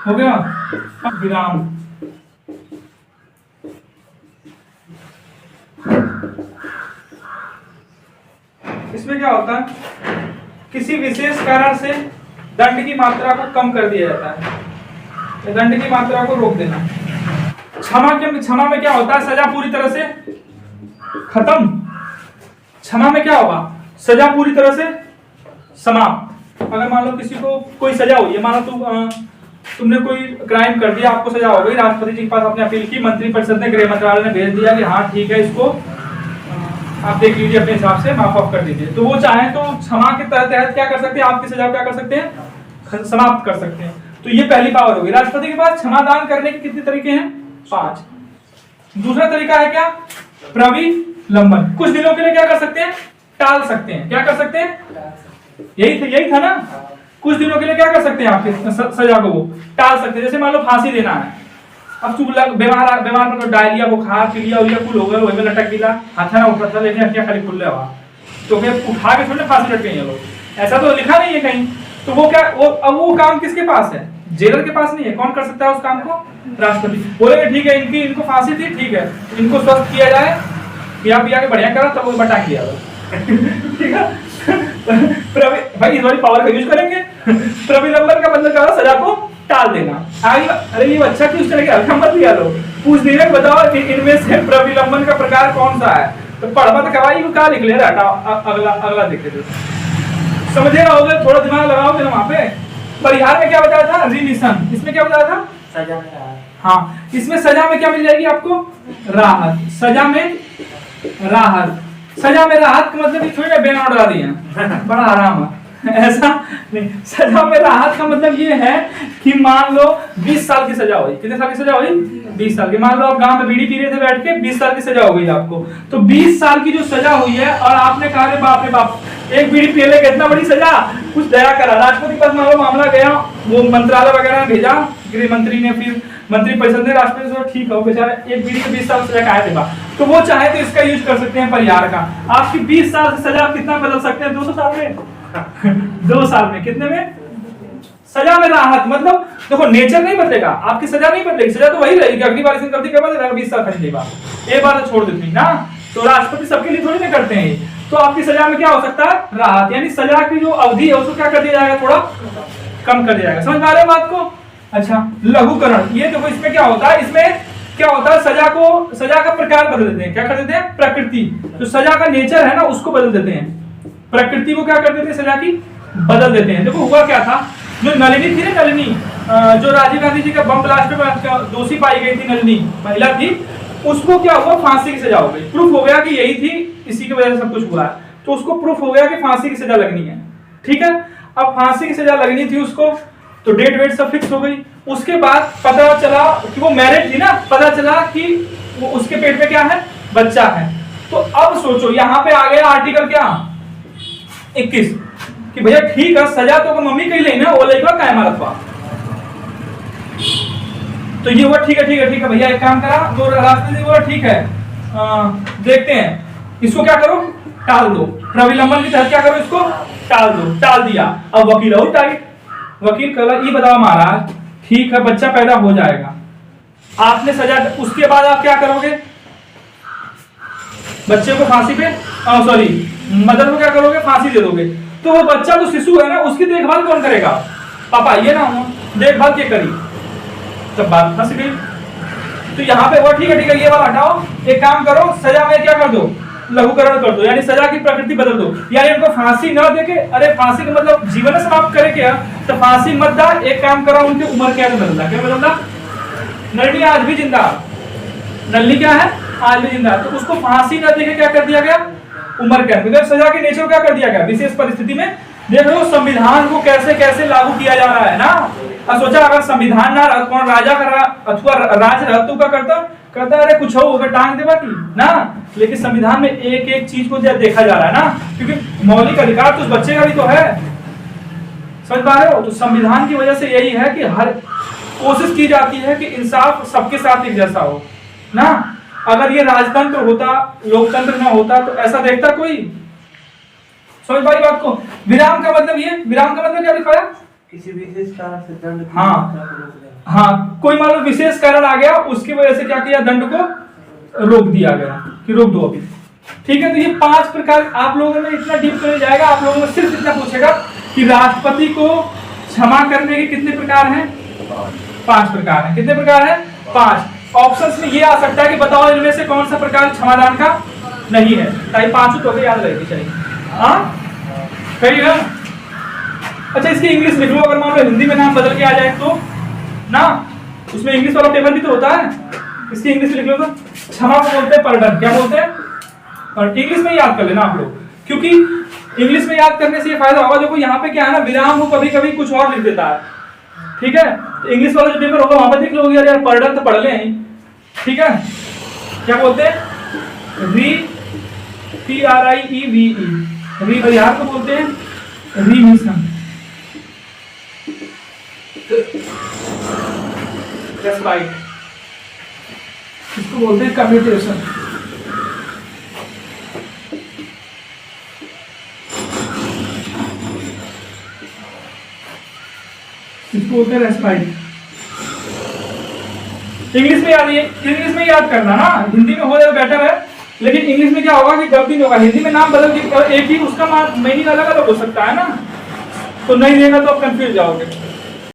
हो गया। विराम। इसमें क्या होता है, किसी विशेष कारण से दंड की मात्रा को कम कर दिया जाता है, दंड की मात्रा को रोक देना। क्षमा में क्या होता है, सजा पूरी तरह से खत्म। क्षमा में क्या होगा, सजा पूरी तरह से समाप्त। अगर मान लो किसी को कोई सजा हुई है, मान लो तुमने कोई क्राइम कर दिया, आपको सजा हो गई, राष्ट्रपति जी के पास आपने अपील की, मंत्रिपरिषद ने, गृह मंत्रालय ने भेज दिया कि हाँ ठीक है, इसको आप देख लीजिए अपने हिसाब से, माफ ऑफ कर दीजिए। तो वो चाहे तो क्षमा के तहत क्या कर सकते हैं, आपकी सजा क्या कर सकते हैं, समाप्त कर सकते हैं। तो ये पहली पावर होगी। राष्ट्रपति के पास क्षमादान करने के कितने तरीके हैं, 5। दूसरा तरीका है क्या, प्रविलंबन। कुछ दिनों के लिए क्या कर सकते हैं, टाल सकते हैं। क्या कर सकते हैं, यही था ना, कुछ दिनों के लिए क्या कर सकते हैं, आपके सजा को वो टाल सकते हैं। जैसे मान लो फांसी देना है, अब तू बीमार पर डायरिया बुखार पीलिया उलिया कुल हो गया, वही में लटक गिला, हाथा ना उठा था, लेकिन अखियां खाली खुल रहा, तो फिर उठा के थोड़े फांसी लटके हैं लोग, ऐसा तो लिखा नहीं है कहीं। तो वो क्या, अब वो काम किसके पास है, जेलर के पास नहीं है। कौन कर सकता है उस काम को, राष्ट्रपति। बोलेंगे ठीक है, इनको फांसी थी, ठीक है, इनको स्वस्थ किया जाए, पिया के बढ़िया करा, तब वो बटा किया ठीक है। भाई इस वाली पावर का यूज करेंगे। प्रविलंबन का मतलब क्या होता है, सजा को टाल देना। आगे अरे ये अच्छा कि उस तरह के हल्का मत लिया लो, पूछ दिए बताओ कि इनमें से प्रविलंबन का प्रकार कौन सा है, तो पढ़वा तो कवाई को क्या लिख ले रहा, अगला देखे थे, समझे रहोगे, थोड़ा दिमाग लगाओगे ना वहां पे। परिहार में क्या बताया था, रिमिशन। इसमें क्या बताया था, सजा में राहत। हाँ, इसमें सजा में क्या मिल जाएगी आपको, राहत। सजा में राहत, सजा में राहत का मतलब थोड़ी ना बैन उड़ा दिया, बड़ा आराम है, ऐसा नहीं। सजा में राहत का मतलब ये है कि मान लो 20 साल की सजा हुई, कितने साल की सजा हुई, 20 साल की। मान लो आप गांव में बीड़ी पी रहे थे बैठ के, 20 साल की सजा हो गई आपको, तो 20 साल की जो सजा हुई है, और आपने कहा रे बाप रे बाप, एक बीड़ी पी ले, कितना बड़ी सजा, कुछ दया करा। राष्ट्रपति के पास मान लो मामला गया, वो मंत्रालय वगैरह ने भेजा, गृह मंत्री ने, फिर मंत्रिपरिषद ने, राष्ट्रपति से ठीक है बेचारा एक बीड़ी के 20 साल सजा का देगा, तो वो चाहे तो इसका यूज कर सकते हैं परिहार का। आपकी 20 साल से सजा कितना बदल सकते हैं, 200 साल में 2 साल में, कितने में, सजा में राहत। मतलब देखो नेचर नहीं बदलेगा, आपकी सजा नहीं बदलेगी, सजा तो वही रहेगी, अगली बार गलती करवा देगा 20 साल खरीदने बाद, एक बार तो छोड़ देती ना। तो राष्ट्रपति सबके लिए थोड़ी ना करते हैं। तो आपकी सजा में क्या हो सकता है, राहत, यानी सजा की जो अवधि है उसको क्या कर दिया जाएगा, थोड़ा कम कर दिया जाएगा। समझ पा रहे हो बात को। अच्छा, लघुकरण, ये देखो इसमें क्या होता है, इसमें क्या होता है, सजा का प्रकार बदल देते हैं। क्या कर देते हैं, प्रकृति, जो सजा का नेचर है ना उसको बदल देते हैं, प्रकृति को क्या कर देते हैं, सजा की बदल देते हैं। देखो हुआ क्या था, जो नलिनी थी ना, नलिनी जो राजीव गांधी जी का बम ब्लास्ट में दोषी पाई गई थी, नलिनी महिला थी, उसको क्या हुआ, फांसी की सजा हो गई। प्रूफ हो गया कि यही थी, इसी की वजह से सब कुछ हुआ है, तो उसको प्रूफ हो गया कि फांसी की सजा लगनी है। ठीक है, अब फांसी की सजा लगनी थी उसको, तो डेट वेट सब फिक्स हो गई। उसके बाद पता चला कि वो मैरिड थी ना, पता चला कि वो उसके पेट में क्या है, बच्चा है। तो अब सोचो यहाँ पे आ गया आर्टिकल क्या 21 कि भैया ठीक है, सजा तो मम्मी कही ले ना, वो लेगा कायमा रखवा। तो ये हुआ ठीक है भैया, एक काम करा, तो राष्ट्रपति बोला ठीक है, देखते हैं इसको क्या करो, टाल दो, प्रविलंबन के तहत क्या करो, इसको टाल दो। टाल दिया। अब वकील और टाइट, वकील कहला ये बताओ महाराज, ठीक है बच्चा पैदा हो जाएगा, आपने सजा, उसके बाद आप क्या करोगे, बच्चे को फांसी पे, सॉरी मदर को क्या करोगे, फांसी दे दोगे। तो वो बच्चा जो शिशु है ना, उसकी देखभाल कौन करेगा, पापा ये ना, देखभाल क्या करी, तब बात फंस गई। तो यहाँ पे वो ठीक है ये वाला हटाओ, एक काम करो, सजा में क्या कर दो, लघुकरण कर दो, यानी सजा की प्रकृति बदल दो। यानी उनको फांसी न देके, अरे फांसी का मतलब जीवन समाप्त करे क्या, तो फांसी मत दा, एक काम करो, उनकी उम्र क्या बदलना, क्या बदलना, नलिनी आज भी जिंदा, नलिनी क्या है, आज भी जिंदा, तो उसको फांसी न देके क्या कर दिया गया, उम्र कैद। मतलब सजा के नेचर क्या कर दिया गया, विशेष परिस्थिति में। देख लो संविधान को कैसे कैसे लागू किया जा रहा है ना। अब सोचा अगर संविधान ना रहा, कौन राजा का अथवा राज रहा तो क्या करता अरे कुछ हो अगर टांग देवा की ना। लेकिन संविधान में एक एक चीज को देखा जा रहा है ना, क्योंकि मौलिक अधिकार तो उस बच्चे का भी तो है, समझ पा रहे हो। तो संविधान की वजह से यही है कि हर कोशिश की जाती है कि इंसाफ सबके साथ एक जैसा हो ना। अगर ये राजतंत्र होता, लोकतंत्र ना होता तो ऐसा देखता कोई, समझ पाई बात को। विराम का मतलब ये, विराम का मतलब क्या लिखवाया, किसी विशेष कारण से दंड की हाँ। मात्रा को रोक देना। हाँ, कोई मान लो विशेष कारण आ गया, उसकी वजह से क्या किया, दंड को रोक दिया गया कि रोक दो अभी। ठीक है, तो ये 5 प्रकार आप लोगों में इतना डीप नहीं जाएगा, आप लोगों में सिर्फ इतना पूछेगा कि राष्ट्रपति को क्षमा करने के कितने प्रकार हैं? 5 प्रकार हैं। कितने प्रकार हैं? 5। ऑप्शंस में ये आ सकता है कि बताओ इनमें से कौन सा प्रकार क्षमादान का नहीं है, ताकि 5 तो याद रहेगी चाहिए। हाँ, सही है। अच्छा, इसकी इंग्लिश लिख लो, अगर मान लो हिंदी में नाम बदल के आ जाए तो ना, उसमें इंग्लिश वाला पेपर भी तो होता है, इसकी इंग्लिश लिख लो तो क्षमा को बोलते हैं पर्डन। क्या बोलते हैं? और इंग्लिश में याद कर लेना आप लोग, क्योंकि इंग्लिश में याद करने से ये फायदा होगा, देखो यहाँ पे क्या है ना, विराम हो कभी कभी कुछ और लिख देता है। ठीक है, तो इंग्लिश वाला जो पेपर होगा वहां पर देख लो यार पर्डन तो पढ़ ले। ठीक है, क्या बोलते हैं? RIEVE, री बिहार को बोलते हैं रिमिशन। रेस्पाइट, इसको बोलते हैं कम्यूटेशन। इसको बोलते हैं रेस्पाइट। इंग्लिश में याद, इंग्लिश में याद करना ना, हिंदी में हो जाए बेटर है, लेकिन इंग्लिश में क्या होगा कि गलती नहीं होगा। हिंदी में नाम बदल के एक ही उसका मीनिंग अलग अलग हो सकता है ना, तो नहीं लेगा तो आप कंफ्यूज जाओगे।